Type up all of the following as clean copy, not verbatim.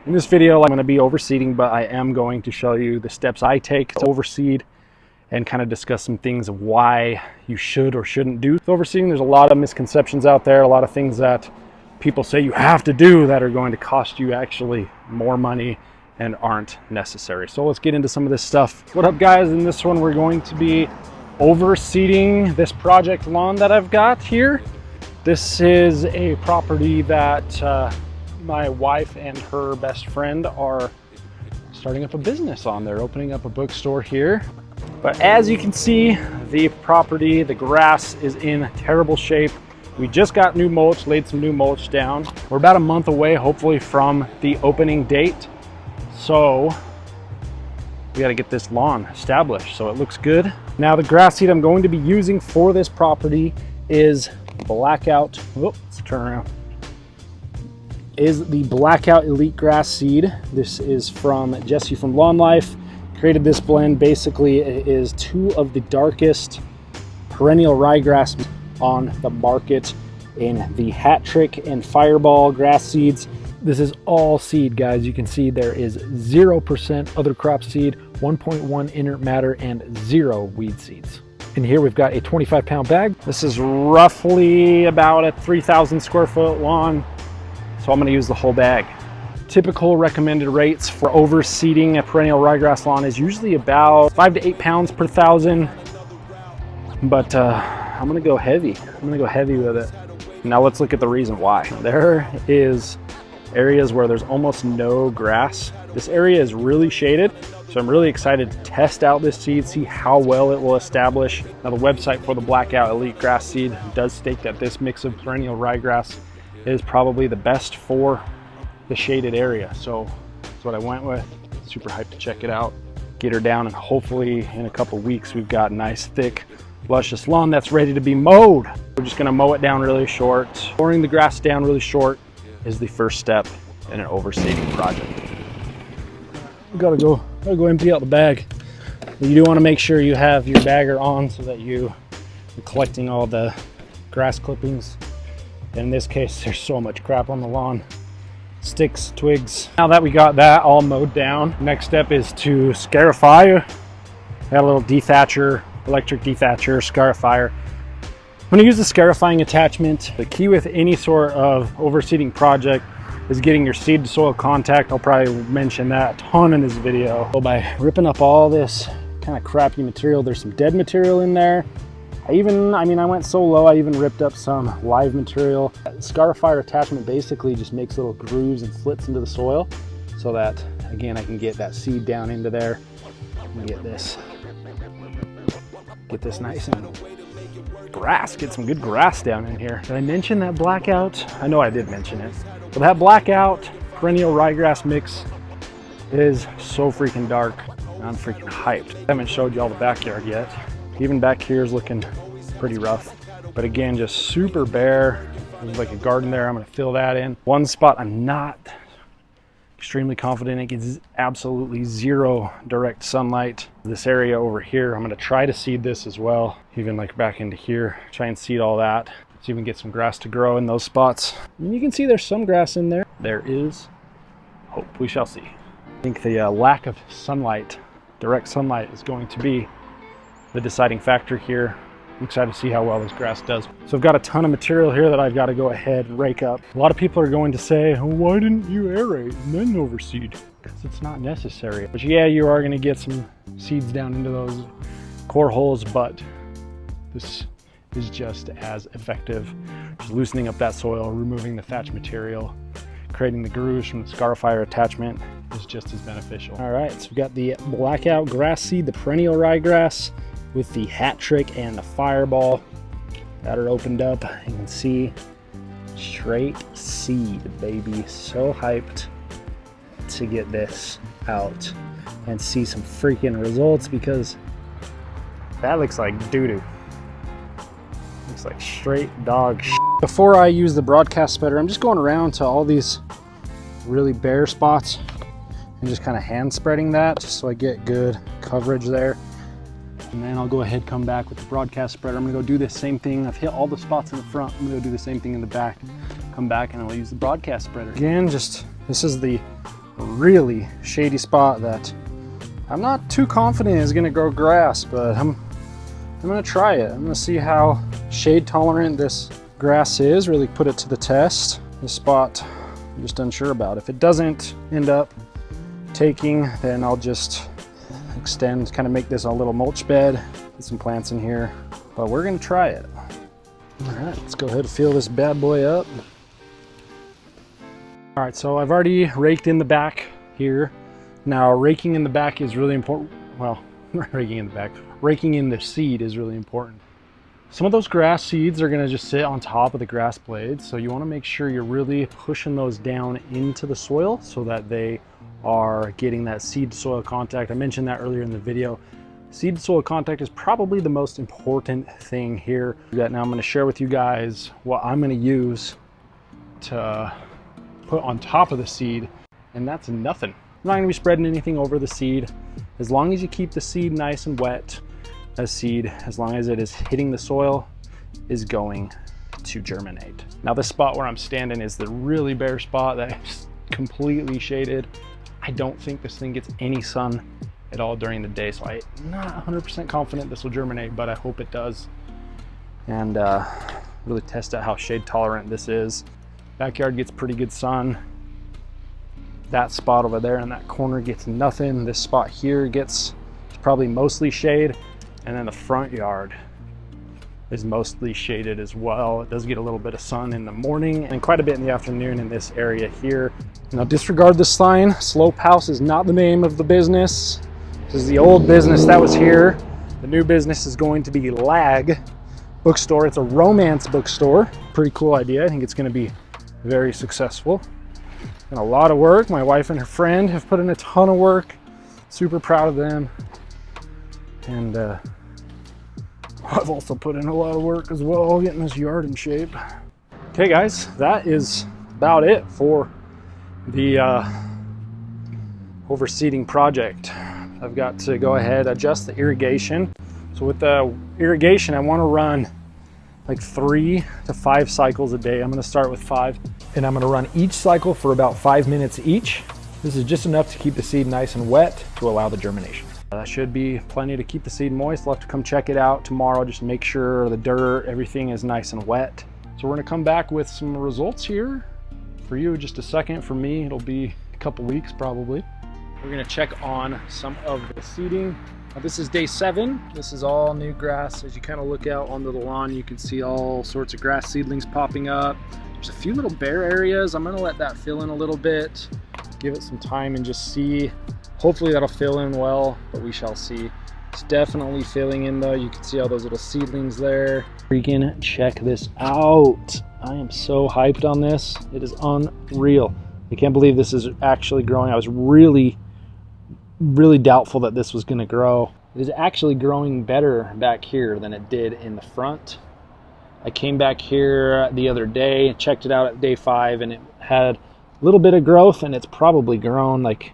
In this video, I'm going to be overseeding, but I am going to show you the steps I take to overseed and kind of discuss some things of why you should or shouldn't do overseeding. There's a lot of misconceptions out there, a lot of things that people say you have to do that are going to cost you actually more money and aren't necessary. So let's get into some of this stuff. What up, guys? In this one, we're going to be overseeding this project lawn that I've got here. This is a property that my wife and her best friend are starting up a business on. They're opening up a bookstore here. But as you can see, the property, the grass is in terrible shape. We just got new mulch, laid some new mulch down. We're about a month away, hopefully, from the opening date. So we got to get this lawn established so it looks good. Now the grass seed I'm going to be using for this property is Blackout. Whoop, let's turn around. Is the Blackout Elite Grass Seed. This is from Jesse from Lawn Life. Created this blend. Basically, it is two of the darkest perennial ryegrass on the market in the Hat Trick and Fireball grass seeds. This is all seed, guys. You can see there is 0% other crop seed, 1.1 inert matter, and 0 weed seeds. And here we've got a 25-pound bag. This is roughly about a 3,000 square foot lawn. So I'm going to use the whole bag. Typical recommended rates for overseeding a perennial ryegrass lawn is usually about 5 to 8 pounds per thousand. But I'm going to go heavy. I'm going to go heavy with it. Now let's look at the reason why. There is areas where there's almost no grass. This area is really shaded. So I'm really excited to test out this seed, see how well it will establish. Now the website for the Blackout Elite Grass Seed does state that this mix of perennial ryegrass is probably the best for the shaded area. So that's what I went with. Super hyped to check it out, get her down, and hopefully in a couple weeks we've got nice, thick, luscious lawn that's ready to be mowed. We're just gonna mow it down really short. Pouring the grass down really short is the first step in an overseeding project. Gotta go empty out the bag. You do want to make sure you have your bagger on so that you're collecting all the grass clippings. In this case, there's so much crap on the lawn. Sticks, twigs. Now that we got that all mowed down, next step is to scarify. Got a little dethatcher, electric dethatcher, scarifier. I'm going to use the scarifying attachment. The key with any sort of overseeding project is getting your seed to soil contact. I'll probably mention that a ton in this video. So by ripping up all this kind of crappy material, there's some dead material in there. I went so low, I even ripped up some live material. Scarifier attachment basically just makes little grooves and slits into the soil so that, again, I can get that seed down into there and get this nice and get some good grass down in here. Did I mention that Blackout? I know I did mention it. But that Blackout perennial ryegrass mix is so freaking dark. I'm freaking hyped. I haven't showed you all the backyard yet. Even back here is looking pretty rough. But again, just super bare. There's like a garden there. I'm gonna fill that in. One spot I'm not extremely confident it gets absolutely 0 direct sunlight. This area over here, I'm gonna try to seed this as well. Even like back into here, try and seed all that. Let's even get some grass to grow in those spots. And you can see there's some grass in there. There is hope. We shall see. I think the lack of sunlight, direct sunlight, is going to be the deciding factor here. I'm excited to see how well this grass does. So I've got a ton of material here that I've got to go ahead and rake up. A lot of people are going to say, oh, why didn't you aerate and then overseed? Because it's not necessary. But yeah, you are going to get some seeds down into those core holes, but this is just as effective. Just loosening up that soil, removing the thatch material, creating the grooves from the scarifier attachment is just as beneficial. All right, so we've got the Blackout grass seed, the perennial ryegrass, with the Hat Trick and the Fireball. Got her opened up. You can see straight seed, baby. So hyped to get this out and see some freaking results, because that looks like doo-doo. Looks like straight dog shit. Before I use the broadcast spreader, I'm just going around to all these really bare spots and just kind of hand spreading that just so I get good coverage there. And then I'll go ahead, come back with the broadcast spreader. I'm gonna go do the same thing. I've hit all the spots in the front. I'm gonna go do the same thing in the back. Come back and I'll use the broadcast spreader. Again, this is the really shady spot that I'm not too confident is gonna grow grass, but I'm gonna try it. I'm gonna see how shade tolerant this grass is, really put it to the test. This spot, I'm just unsure about. If it doesn't end up taking, then I'll just extend, kind of make this a little mulch bed, get some plants in here, but we're gonna try it. All right, let's go ahead and fill this bad boy up. All right, so I've already raked in the back here. Now, raking in the back is really important. Well, raking in the back, raking in the seed is really important. Some of those grass seeds are gonna just sit on top of the grass blades, so you wanna make sure you're really pushing those down into the soil so that they are getting that seed soil contact. I mentioned that earlier in the video. Seed soil contact is probably the most important thing here. Now I'm gonna share with you guys what I'm gonna use to put on top of the seed, and that's nothing. I'm not gonna be spreading anything over the seed. As long as you keep the seed nice and wet, as long as it is hitting the soil, is going to germinate. Now this spot where I'm standing is the really bare spot that is completely shaded. I don't think this thing gets any sun at all during the day, so I'm not 100% confident this will germinate, but I hope it does. And really test out how shade tolerant this is. Backyard gets pretty good sun. That spot over there in that corner gets nothing. This spot here gets probably mostly shade, and then the front yard is mostly shaded as well. It does get a little bit of sun in the morning and quite a bit in the afternoon in this area here. Now disregard this sign. Slope House is not the name of the business. This is the old business that was here. The new business is going to be Lag Bookstore. It's a romance bookstore. Pretty cool idea. I think it's going to be very successful. And a lot of work. My wife and her friend have put in a ton of work. Super proud of them. And I've also put in a lot of work as well, getting this yard in shape. Okay guys, that is about it for the overseeding project. I've got to go ahead, adjust the irrigation. So with the irrigation, I want to run like 3 to 5 cycles a day. I'm going to start with 5, and I'm going to run each cycle for about 5 minutes each. This is just enough to keep the seed nice and wet to allow the germination. That should be plenty to keep the seed moist. I'll have to come check it out tomorrow, just to make sure the dirt, everything is nice and wet. So we're going to come back with some results here for you in just a second. For me, it'll be a couple weeks probably. We're going to check on some of the seeding. This is day 7. This is all new grass. As you kind of look out onto the lawn, you can see all sorts of grass seedlings popping up. There's a few little bare areas. I'm going to let that fill in a little bit, give it some time and just see. Hopefully that'll fill in well, but we shall see. It's definitely filling in though. You can see all those little seedlings there. Freaking check this out. I am so hyped on this. It is unreal. I can't believe this is actually growing. I was really doubtful that this was gonna grow. It is actually growing better back here than it did in the front. I came back here the other day, checked it out at day 5, and it had a little bit of growth, and it's probably grown like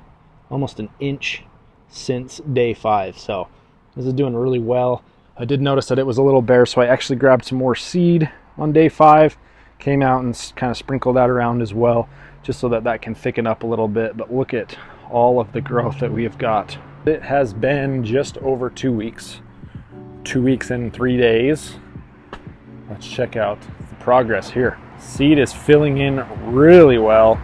almost an inch since day 5. So this is doing really well. I did notice that it was a little bare, so I actually grabbed some more seed on day 5, came out and kind of sprinkled that around as well, just so that that can thicken up a little bit. But look at all of the growth that we have got. It has been just over 2 weeks. 2 weeks and 3 days. Let's check out the progress here. Seed is filling in really well.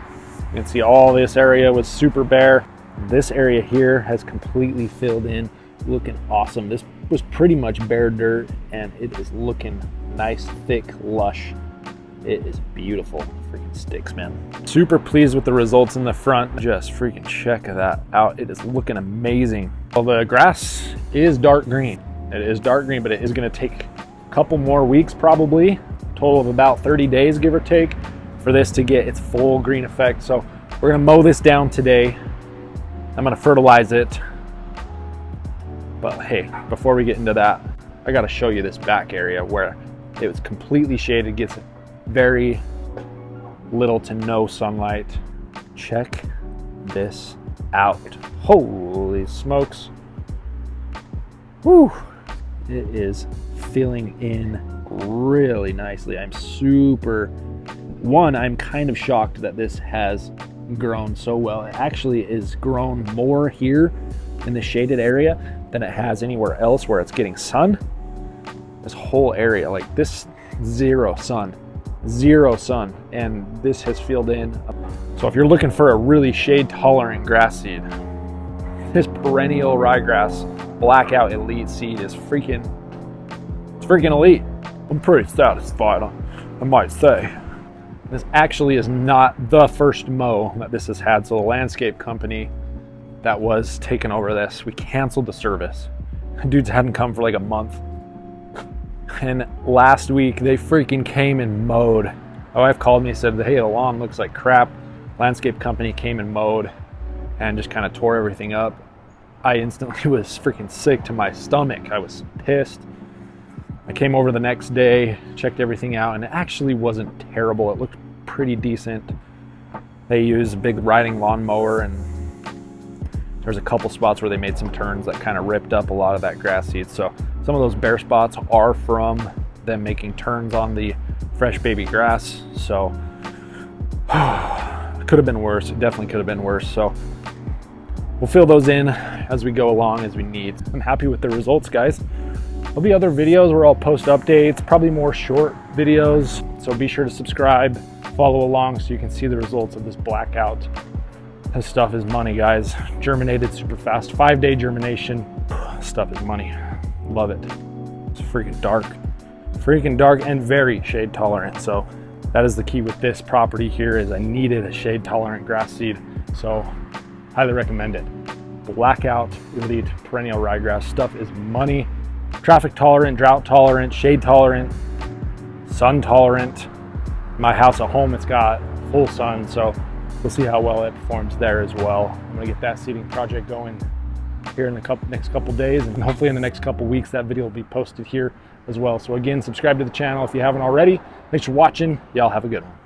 You can see all this area was super bare. This area here has completely filled in, looking awesome. This was pretty much bare dirt, and it is looking nice, thick, lush. It is beautiful. Freaking sticks, man. Super pleased with the results in the front. Just freaking check that out. It is looking amazing. Well, the grass is dark green. It is dark green, but it is going to take a couple more weeks probably, total of about 30 days, give or take, for this to get its full green effect. So we're going to mow this down today. I'm going to fertilize it. But hey, before we get into that, I got to show you this back area where it was completely shaded, gets very little to no sunlight. Check this out. Holy smokes. Whew. It is filling in really nicely. I'm kind of shocked that this has grown so well. It actually is grown more here in the shaded area than it has anywhere else where it's getting sun. This whole area, like this, zero sun, and this has filled in. So if you're looking for a really shade tolerant grass seed, this perennial ryegrass blackout elite seed is freaking elite. I'm pretty satisfied, I might say. This actually is not the first mow that this has had. So the landscape company that was taking over this, we canceled the service. Dudes hadn't come for like a month. And last week they freaking came and mowed. My wife called me and said, hey, the lawn looks like crap. Landscape company came and mowed and just kind of tore everything up. I instantly was freaking sick to my stomach. I was pissed. I came over the next day, checked everything out, and it actually wasn't terrible. It looked pretty decent. They used a big riding lawnmower, and there's a couple spots where they made some turns that kind of ripped up a lot of that grass seed. So some of those bare spots are from them making turns on the fresh baby grass. So it could have been worse. It definitely could have been worse. So we'll fill those in as we go along, as we need. I'm happy with the results, guys. There'll be other videos where I'll post updates, probably more short videos. So be sure to subscribe, follow along so you can see the results of this blackout. This stuff is money, guys. Germinated super fast, 5-day germination. This stuff is money. Love it. It's freaking dark and very shade tolerant. So that is the key with this property here, is I needed a shade tolerant grass seed. So highly recommend it. Blackout elite perennial ryegrass stuff is money. Traffic tolerant, drought tolerant, shade tolerant, sun tolerant. My house at home, it's got full sun, so we'll see how well it performs there as well. I'm gonna get that seeding project going here in the next couple days, and hopefully in the next couple weeks that video will be posted here as well. So again, subscribe to the channel if you haven't already. Thanks for watching. Y'all have a good one.